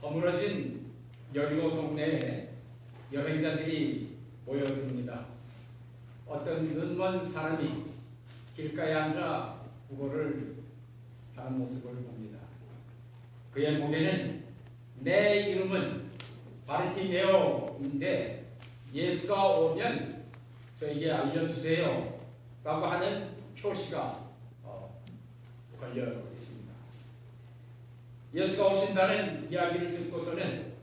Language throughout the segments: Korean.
허물어진 여리고 동네에 여행자들이 모여듭니다. 어떤 눈먼 사람이 길가에 앉아 구걸을 하는 모습을 봅니다. 그의 목에는 내 이름은 바르티메오인데 예수가 오면 저에게 알려주세요 라고 하는 표시가 걸려 있습니다. 예수가 오신다는 이야기를 듣고서는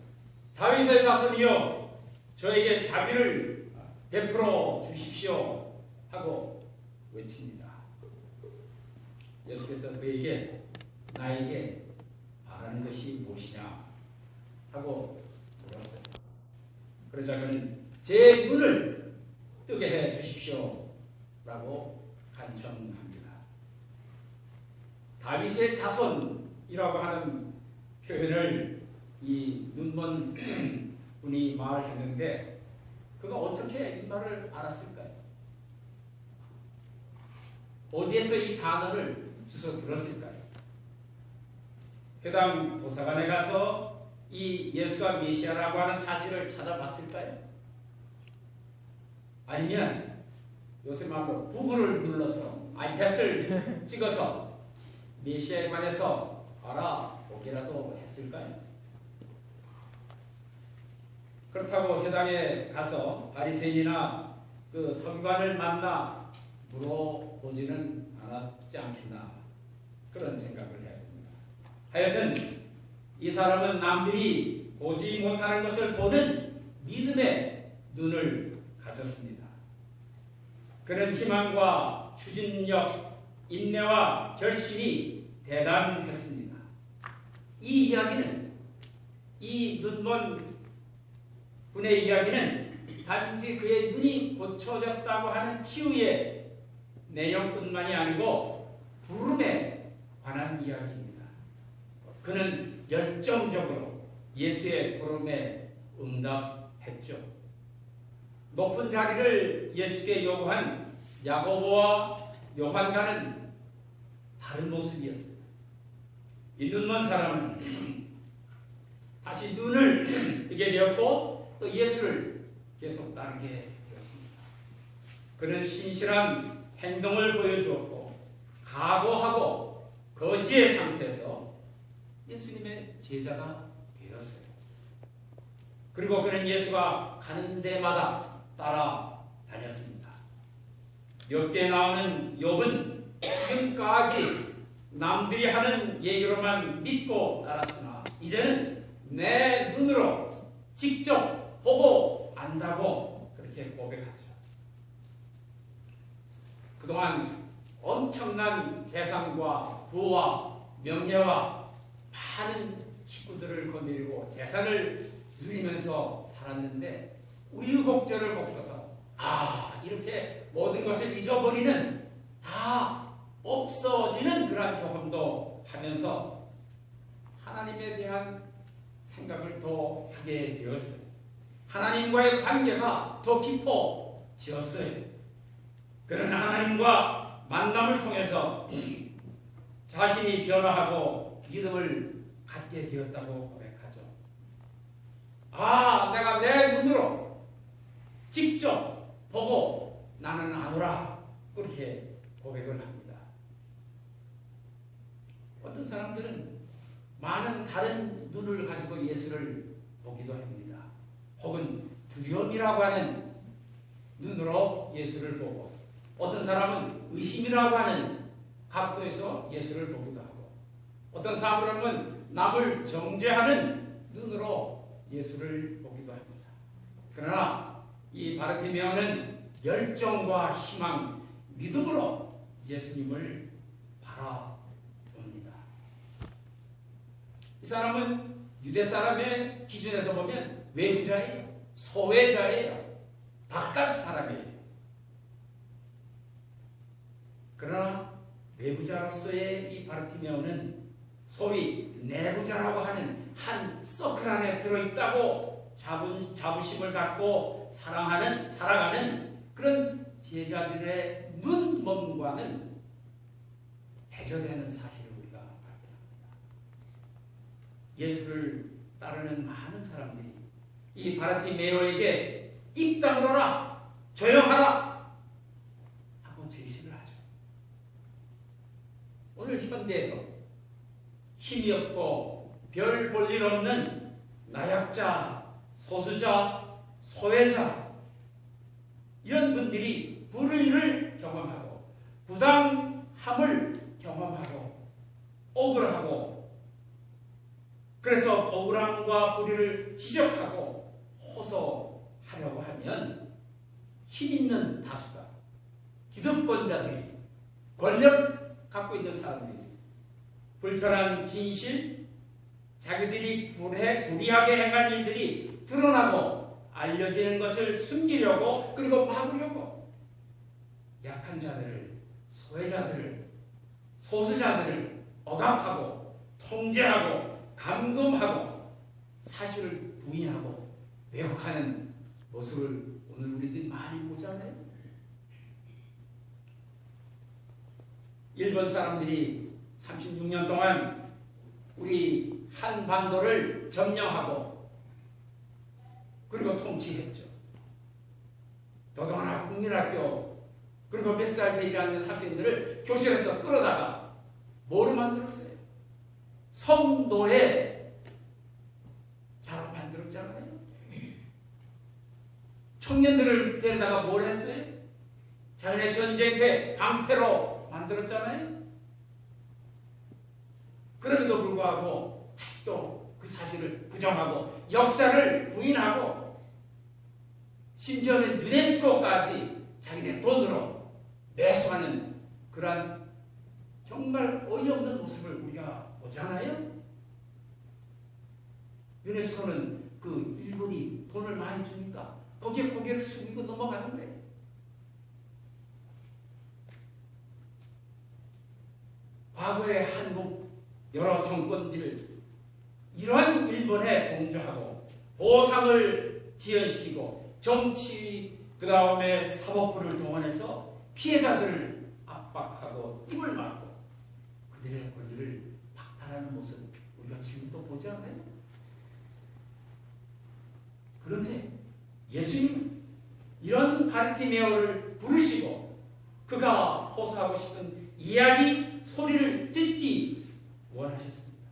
다윗의 자손이여 저에게 자비를 베풀어 주십시오 하고 외칩니다. 예수께서 그에게 나에게 바라는 것이 무엇이냐 하고 물었어요. 그러자 그는 제 눈을 뜨게 해 주십시오 라고 간청합니다. 다윗의 자손이라고 하는 표현을 이 눈먼 분이 말했는데 그가 어떻게 이 말을 알았을까요? 어디에서 이 단어를 주워 들었을까요? 해당 도서관에 가서 이 예수가 메시아라고 하는 사실을 찾아봤을까요? 아니면 요새 말로 구글을 눌러서 아이패드를 찍어서 메시아에 관해서 알아보기라도 했을까요? 그렇다고 회당에 가서 바리새인이나 그 서기관을 만나 물어보지는 않았지 않겠나 그런 생각을 해야 됩니다. 하여튼 이 사람은 남들이 보지 못하는 것을 보는 믿음의 눈을 가졌습니다. 그는 희망과 추진력, 인내와 결심이 대단했습니다. 이 이야기는 이 눈먼 분의 이야기는 단지 그의 눈이 고쳐졌다고 하는 치유의 내용뿐만이 아니고 부름에 관한 이야기입니다. 그는 열정적으로 예수의 부름에 응답했죠. 높은 자리를 예수께 요구한 야고보와 요한과는 다른 모습이었어요. 이 눈먼 사람은 다시 눈을 뜨게 되었고 또 예수를 계속 따르게 되었습니다. 그는 신실한 행동을 보여주었고 각오하고 거지의 상태에서 예수님의 제자가 되었어요. 그리고 그는 예수가 가는 데마다 따라다녔습니다. 욥기에 나오는 욥은 지금까지 남들이 하는 얘기로만 믿고 따랐으나 이제는 내 눈으로 직접 보고 안다고 그렇게 고백하죠. 그동안 엄청난 재산과 부와 명예와 많은 식구들을 거느리고 재산을 누리면서 살았는데 우유곡절을 겪어서 이렇게 모든 것을 잊어버리는 다 없어지는 그러한 경험도 하면서 하나님에 대한 생각을 더 하게 되었어요. 하나님과의 관계가 더 깊어지었어요. 그는 하나님과 만남을 통해서 자신이 변화하고 믿음을 갖게 되었다고 고백하죠. 내가 내 눈으로 직접 보고 나는 아노라 그렇게 고백을 합니다. 어떤 사람들은 많은 다른 눈을 가지고 예수를 보기도 합니다. 혹은 두려움이라고 하는 눈으로 예수를 보고 어떤 사람은 의심이라고 하는 각도에서 예수를 보기도 하고 어떤 사람은 남을 정죄하는 눈으로 예수를 보기도 합니다. 그러나 이 바르티메오는 열정과 희망, 믿음으로 예수님을 바라봅니다. 이 사람은 유대 사람의 기준에서 보면 외부자예요. 소외자예요. 바깥 사람이에요. 그러나 외부자로서의 이 바르티메오는 소위 내부자라고 하는 한 서클 안에 들어있다고 자부심을 갖고 살아가는 그런 제자들의 눈먼과는 대조되는 사실을 우리가 발견합니다. 예수를 따르는 많은 사람들이 이 바르티메오에게 입 다물어라, 조용하라 하고 지시를 하죠. 오늘 현대에도 힘이 없고 별 볼 일 없는 나약자, 소수자, 소외자 이런 분들이 불의를 경험하고 부당함을 경험하고 억울하고 그래서 억울함과 불의를 지적하고 호소하려고 하면 힘 있는 다수가 기득권자들이 권력 갖고 있는 사람들이 불편한 진실, 자기들이 불의하게 행한 일들이 드러나고 알려지는 것을 숨기려고 그리고 막으려고 약한 자들을, 소외자들을, 소수자들을 억압하고 통제하고 감금하고 사실을 부인하고 왜곡하는 모습을 오늘 우리들이 많이 보잖아요. 일본 사람들이 36년 동안 우리 한반도를 점령하고 그리고 통치했죠. 도도나 국민학교 그리고 몇 살 되지 않는 학생들을 교실에서 끌어다가 뭐로 만들었어요? 성도의 자로 만들었잖아요. 청년들을 데려다가 뭘 했어요? 자기네 전쟁터 방패로 만들었잖아요. 그럼에도 불구하고 아직도 그 사실을 부정하고 역사를 부인하고 심지어는 유네스코까지 자기네 돈으로 매수하는 그러한 정말 어이없는 모습을 우리가 보잖아요. 유네스코는 그 일본이 돈을 많이 주니까 거기에 고개를 숙이고 넘어가는 거예요. 과거의 한국 여러 정권들을 이러한 일본에 동조하고 보상을 지연시키고 정치 그 다음에 사법부를 동원해서 피해자들을 압박하고 입을 막고 그들의 권리를 박탈하는 모습 우리가 지금 또 보지 않나요? 그런데 예수님은 이런 바르티메오를 부르시고 그가 호소하고 싶은 이야기 소리를 듣기 원하셨습니다.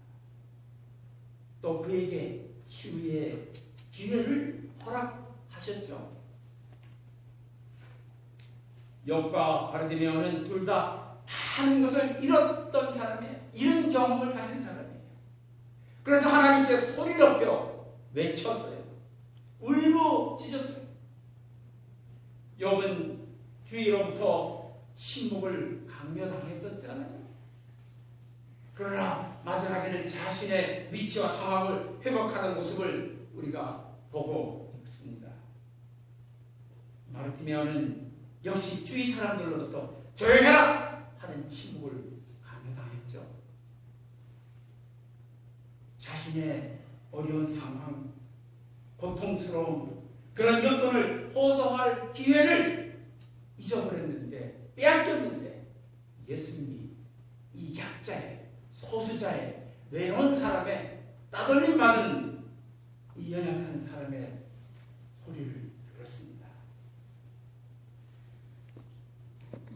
또 그에게 치유의 기회를 허락하셨죠. 욥과 바르티메오는 둘 다 많은 것을 잃었던 사람이에요. 이런 경험을 가진 사람이에요. 그래서 하나님께 소리를 높여 외쳤어요. 울부짖었어요. 욥은 주위로부터 침묵을 강요당했었잖아요. 그러나 마지막에는 자신의 위치와 상황을 회복하는 모습을 우리가 보고 있습니다. 바르티메오는 역시 주위 사람들로부터 조용해라 하는 침묵을 강요당했죠. 자신의 어려운 상황, 고통스러움, 그런 여건을 호소할 기회를 잊어버렸는데, 빼앗겼는데 예수님이 이 약자의, 소수자의, 외로운 사람의, 따돌림 받은 이 연약한 사람의 소리를 들었습니다.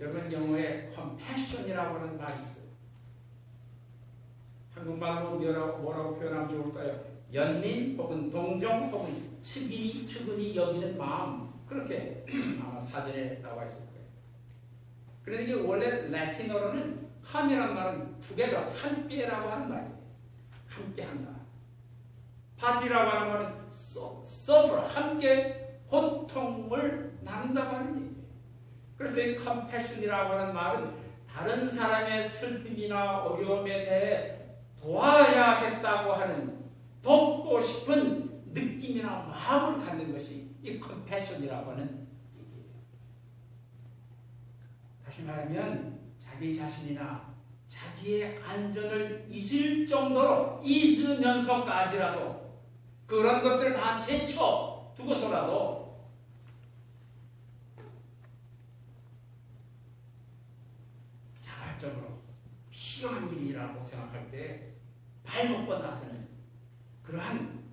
여러분 영어에 compassion이라고 하는 말이 있어요. 한국말로 뭐라고 표현하면 좋을까요? 연민 혹은 동정 혹은 측은히 여기는 마음, 그렇게 아마 사전에 나와 있을 거예요. 그런데 이게 원래 라틴어로는 컴이라는 말은 together, 함께라고 하는 말이에요. 함께한다. 파티라고 하는 말은 suffer, 함께 고통을 나눈다고 하는 얘기예요. 그래서 이 compassion이라고 하는 말은 다른 사람의 슬픔이나 어려움에 대해 도와야겠다고 하는, 돕고 싶은 느낌이나 마음을 갖는 것이 이 compassion이라고 하는 얘기예요. 다시 말하면 자기 자신이나 자기의 안전을 잊을 정도로 잊으면서까지라도 그런 것들을 다 제쳐 두고서라도 자발적으로 필요한 일이라고 생각할 때 발벗고 나서는 그러한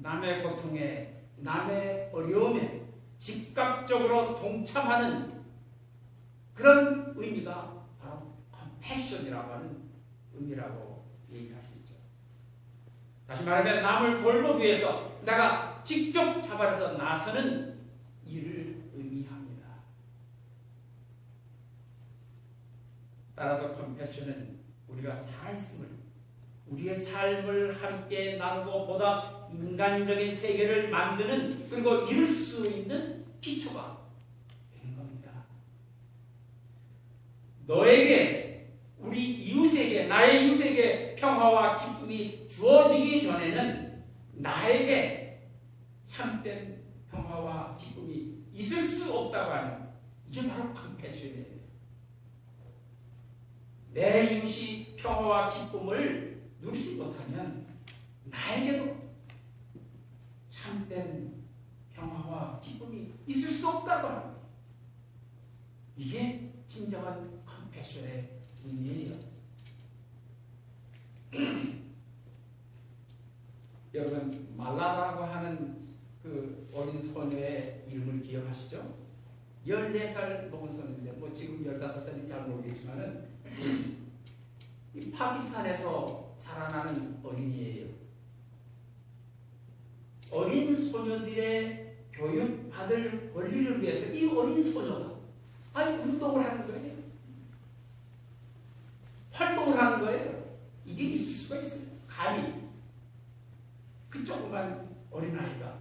남의 고통에, 남의 어려움에 즉각적으로 동참하는 그런 의미가 바로 컴패션이라고 하는 의미라고 얘기할 수 있죠. 다시 말하면 남을 돌보기 위해서 내가 직접 자발해서 나서는 일을 의미합니다. 따라서 컴패션은 우리가 살아있음을, 우리의 삶을 함께 나누고 보다 인간적인 세계를 만드는, 그리고 이룰 수 있는 기초가 되는 겁니다. 너에게, 우리 이웃에게, 나의 이웃에게 평화와 기쁨이 주어지기 전에는 나에게 참된 평화와 기쁨이 있을 수 없다고 하는, 이게 바로 컴패션이에요. 내 이웃이 평화와 기쁨을 누리지 못하면 나에게도 참된 평화와 기쁨이 있을 수 없다고 하는 거예요. 이게 진정한 컴패션의 의미예요. 여러분, 말라라고 하는 그 어린 소녀의 이름을 기억하시죠? 14살 먹은 소녀인데, 뭐 지금 15살인지 잘 모르겠지만은 이 파키스탄에서 자라나는 어린이예요. 어린 소녀들의 교육받을 권리를 위해서 이 어린 소녀가 운동을 하는 거예요. 활동을 하는 거예요. 이게 있을 수가 있어요. 감히 그 조그만 어린아이가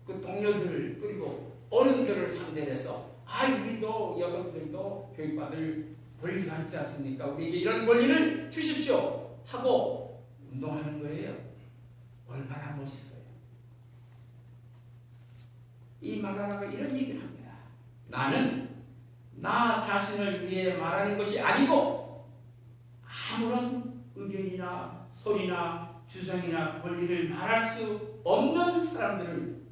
그 동료들을, 그리고 어른들을 상대로 해서 우리도, 여성들도 교육받을 권리가 있지 않습니까? 우리에게 이런 권리를 주십시오 하고 운동하는 거예요. 얼마나 멋있어요. 이 말라라가 이런 얘기를 합니다. 나는 나 자신을 위해 말하는 것이 아니고 아무런 의견이나 소리나 주장이나 권리를 말할 수 없는 사람들을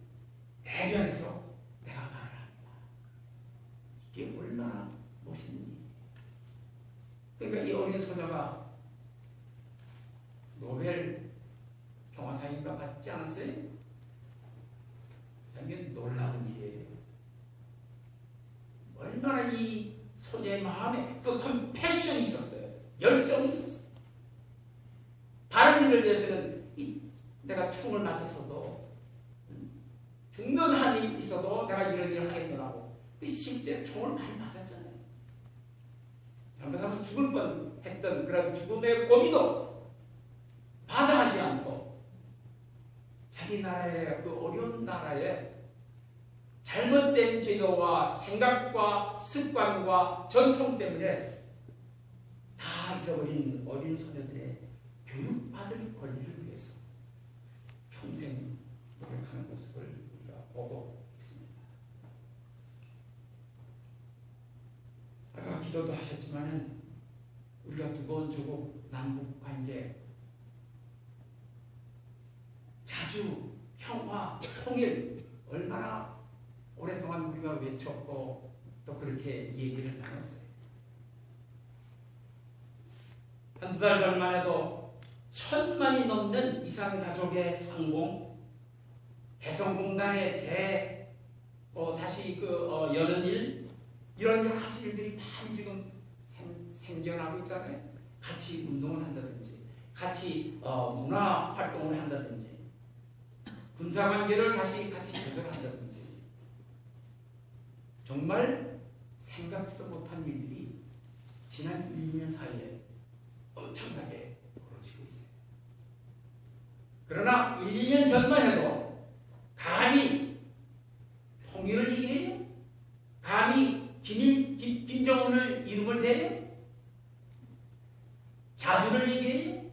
대변해서 내가 말을 합니다. 이게 얼마나 멋있는 일이에요. 그러니까 이 어린 소녀가 노벨 평화상인가 받지 않았어요? 이게 놀라운 일이에요. 얼마나 이 소녀의 마음에 그 컴패션이 있었어요. 열정이 있었어요. 바른 일을 위해서는 내가 총을 맞았어도, 죽는 한이 있어도 내가 이런 일을 하겠노라고. 실제 총을 많이 맞았잖아요. 잘못하면 죽을 뻔했던 그런 죽음의 고비도 마다하지 않고 자기 나라의, 그 어려운 나라에 잘못된 제도와 생각과 습관과 전통 때문에 다 잊어버린 어린 소녀들의 교육받을 권리를 위해서 평생 노력하는 모습을 우리가 보고 있습니다. 아까 기도도 하셨지만은 우리가 두번 조국 남북 관계, 자주 평화, 통일 얼마나 오랫동안 우리가 외쳤고 또 그렇게 얘기를 나눴어요. 한두 달 전만 해도 1000만이 넘는 이산 가족의 상봉, 개성공단의 다시 여는 일, 이런 여러 가지 일들이 많이 지금 생겨나고 있잖아요. 같이 운동을 한다든지, 같이 문화 활동을 한다든지, 군사관계를 다시 같이 조절한다든지, 정말 생각지도 못한 일들이 지난 1, 2년 사이에 엄청나게 벌어지고 있어요. 그러나 1, 2년 전만 해도 감히 통일을 얘기해요? 감히 김정은을 이름을 대요? 자주를 얘기해요?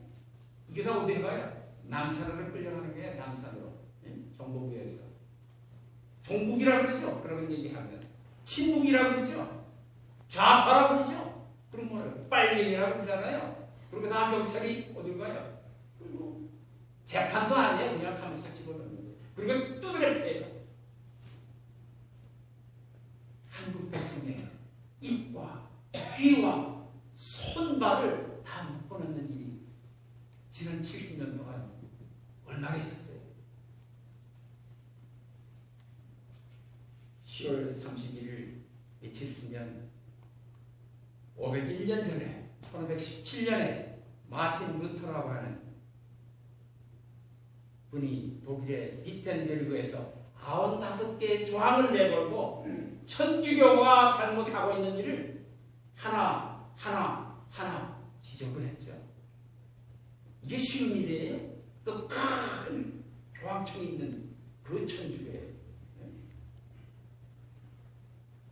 이게 다 어디로 가요? 남산으로 끌려가는 게 남산으로. 정보부에서. 종북이라고 그러죠? 그런 얘기하면. 친북이라고 그러죠? 좌파라고 그러죠? 그럼 뭐예요? 빨갱이라고 그러잖아요. 그리고 다 경찰이 어디로 가요? 그리고 재판도 아니에요. 그냥 감옥에 집어넣는 거예요. 그리고 두드려 패요. 한국 백성의 입과 귀와 손발을 다 묶어놓는 일이 지난 70년 동안 얼마나 있었어요. 7월 31일 며칠 있으면 501년 전에 1517년에 마틴 루터라고 하는 분이 독일의 비텐베르그에서 95개의 조항을 내걸고 천주교가 잘못하고 있는 일을 하나 지적을 했죠. 이게 쉬운 일이에요. 또 큰 교황청이 있는 그 천주교예요.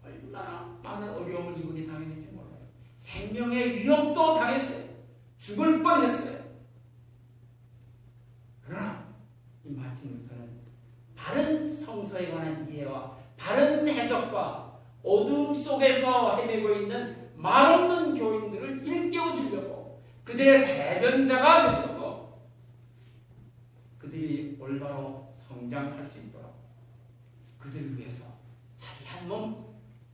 얼마나 많은 어려움을 이분이 당했는지 몰라요. 생명의 위협도 당했어요. 죽을 뻔했어요. 그러나 이 마틴 루터는 바른 성서에 관한 이해와 바른 해석과 어둠 속에서 헤매고 있는 말없는 교인들을 일깨워 주려고, 그들의 대변자가 되려고, 그들이 올바로 성장할 수 있도록 그들을 위해서 자기 한 몸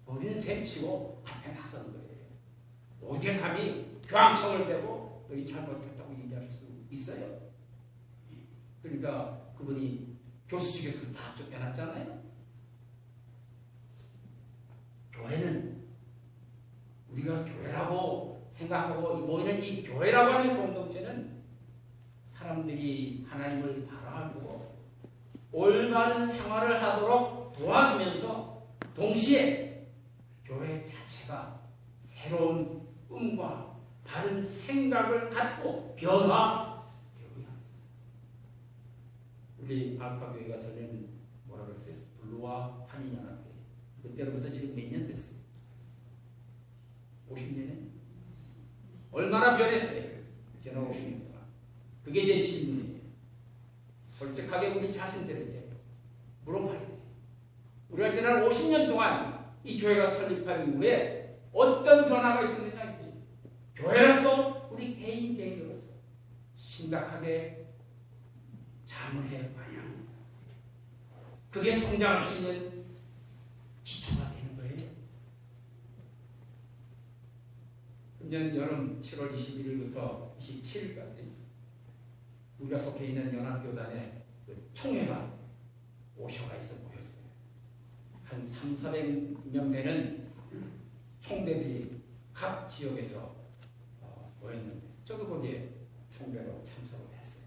어린 셈 치고 앞에 나선 거예요. 어디에 감히 교황청을 대고 너희 잘못했다고 얘기할 수 있어요? 그러니까 그분이 교수직에서 다 쫓겨났잖아요. 교회는 우리가 교회라고 생각하고 모이는 이 교회라고 하는 공동체는 사람들이 하나님을 바라보고 올바른 생활을 하도록 도와주면서 동시에 교회 자체가 새로운 꿈과 바른 생각을 갖고 변화되어야 합니다. 우리 알파교회가 전에는 뭐라 그랬어요? 블루와 한인연합회. 그때로부터 지금 몇 년 됐어요? 50년에? 얼마나 변했어요? 지난 50년 동안. 그게 제 질문이에요. 솔직하게 우리 자신들에게 물어봐야 돼요. 우리가 지난 50년 동안 이 교회가 설립한 이후에 어떤 변화가 있었느냐? 교회로서 우리 개인으로서 심각하게 자문해 봐야 합니다. 그게 성장할 수 있는 기초가 되는 거예요. 금년 여름 7월 21일부터 27일까지 우리가 속해 있는 연합교단의 그 총회가 오셔가에서 모였어요. 한 300~400명 되는 총대들이 각 지역에서 모였는데 저도 거기에 총대로 참석을 했어요.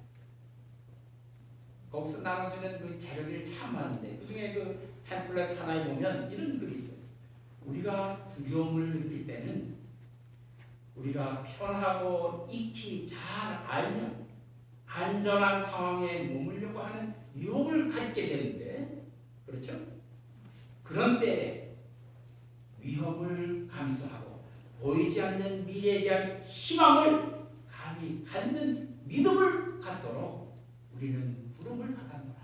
거기서 나눠주는 그 자료들이 참 많은데 그 중에 그 팸플렛 하나에 보면 이런 글이 있어요. 우리가 두려움을 느낄 때는 우리가 편하고 익히 잘 알면 안전한 상황에 머물려고 하는 유혹을 갖게 되는데, 그렇죠? 그런데 위협을 감수하고 보이지 않는 미래에 대한 희망을 감히 갖는 믿음을 갖도록 우리는 부름을 받았노라.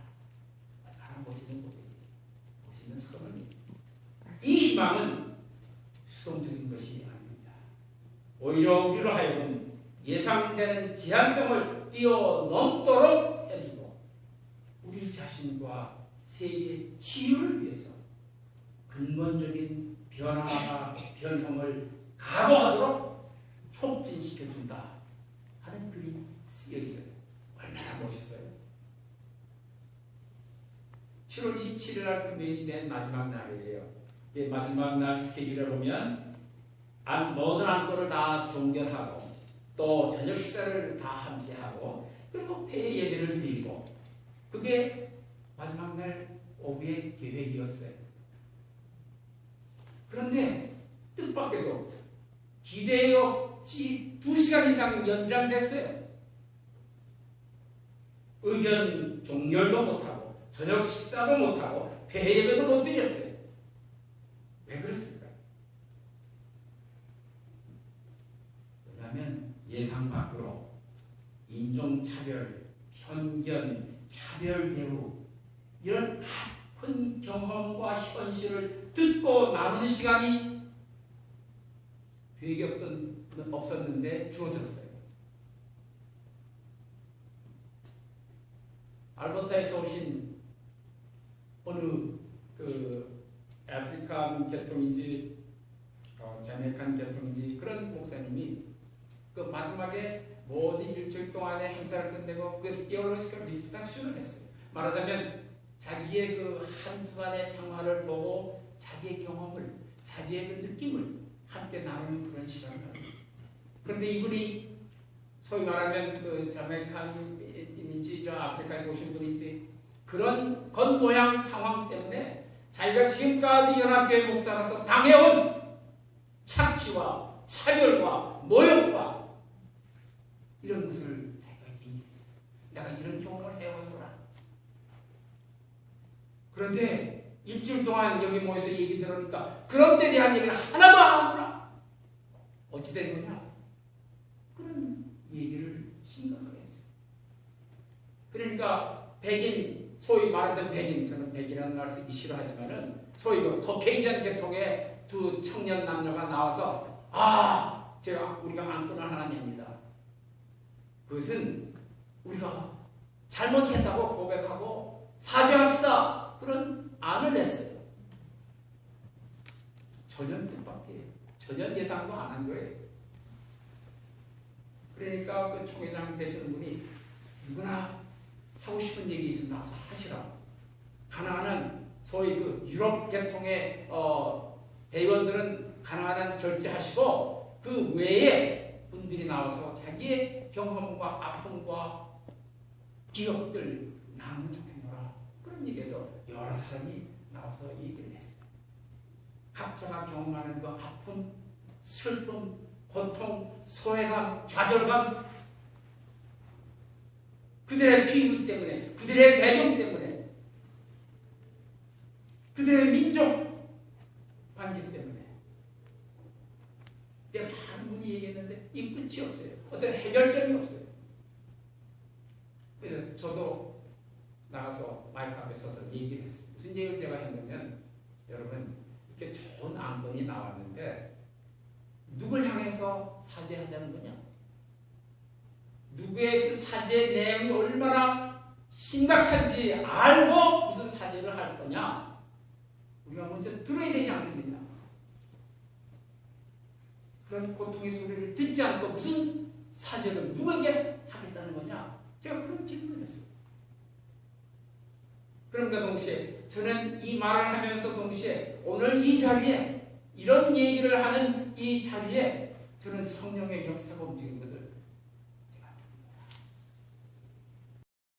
바람 보시는 곳에 보시는 성은 이 희망은 수동적인 것이 아닙니다. 오히려 우리로 하여금 예상되는 제한성을 뛰어넘도록 해주고 우리 자신과 세계의 치유를 위해서 근본적인 변화와 변형을 각오하도록 촉진시켜준다 하는 글이 쓰여 있어요. 얼마나 멋있어요. 7월 27일 날 금요일이 맨 마지막 날이에요. 마지막 날 스케줄에 보면 모든 안건을 다 종결하고 또 저녁 식사를 다 함께 하고 그리고 폐회 예배를 드리고 그게 마지막 날 오후의 계획이었어요. 그런데 뜻밖에도 기대 없이 2시간 이상 연장됐어요. 의견 종결도 못하고 저녁 식사도 못하고 폐회 예배도 못 드렸어요. 왜 그랬을까요? 왜냐하면 예상 밖으로 인종차별, 편견, 차별 대우 이런 아픈 경험과 현실을 듣고 나누는 시간이 되게 없었는데 주어졌어요. 알버타에서 오신 어느 그 아프리칸 계통인지 자메이칸 계통인지 그런 목사님이 그 마지막에 모든 일주일 동안의 행사를 끝내고 그 theological reflection을 했어요. 말하자면 자기의 그 한 주간의 생활을 보고 자기의 경험을, 자기의 그 느낌을 함께 나누는 그런 시간을 가졌어요. 그런데 이분이 소위 말하면 그 자메이칸인지 저 아프리카에서 오신 분인지 그런 겉모양 상황 때문에 자기가 지금까지 연합교회 목사로서 당해온 착취와 차별과 모욕과 이런 것을 자기가 얘기했어요. 내가 이런 경험을 해왔구나. 그런데 일주일 동안 여기 모여서 얘기 들으니까 그런 데 대한 얘기를 하나도 안 하구나. 어찌 된 거냐? 그런 얘기를 심각하게 했어요. 그러니까 백인, 소위 말하자면 백인, 저는 백인이라는 말 쓰기 싫어하지만은 소위 그 커케이션 계통의 두 청년 남녀가 나와서 우리가 안고는 하나님입니다. 그것은 우리가 잘못했다고 고백하고 사죄합시다. 그런 안을 냈어요. 전혀 뜻밖이에요. 전혀 예상도 안 한 거예요. 그러니까 그 총회장 되시는 분이 누구나 하고 싶은 얘기 있으면 나와서 하시라. 가나안은 소위 그 유럽 계통의 대의원들은 가나안은 절제하시고 그 외에 분들이 나와서 자기의 경험과 아픔과 기억들 나누면 좋겠노라. 그런 얘기에서 여러 사람이 나와서 얘기를 했어요. 각자가 경험하는 그 아픔, 슬픔, 고통, 소외감, 좌절감, 그들의 비유 때문에, 그들의 배경 때문에, 그들의 민족 관계 때문에 내가 많은 분이 얘기했는데 이 끝이 없어요. 어떤 해결점이 없어요. 그래서 저도 나가서 마이크 앞에 서서 얘기를 했어요. 무슨 얘기를 제가 했냐면 여러분 이렇게 좋은 안건이 나왔는데 누굴 향해서 사죄하자는 거냐? 누구의 그 사죄 내용이 얼마나 심각한지 알고 무슨 사죄를 할 거냐? 우리가 먼저 들어야 되지 않겠느냐? 그런 고통의 소리를 듣지 않고 무슨 사죄를 누구에게 하겠다는 거냐? 제가 그런 질문을 했어요. 그런가 동시에 저는 이 말을 하면서 동시에 오늘 이 자리에 이런 얘기를 하는 이 자리에 저는 성령의 역사가 움직이는 것을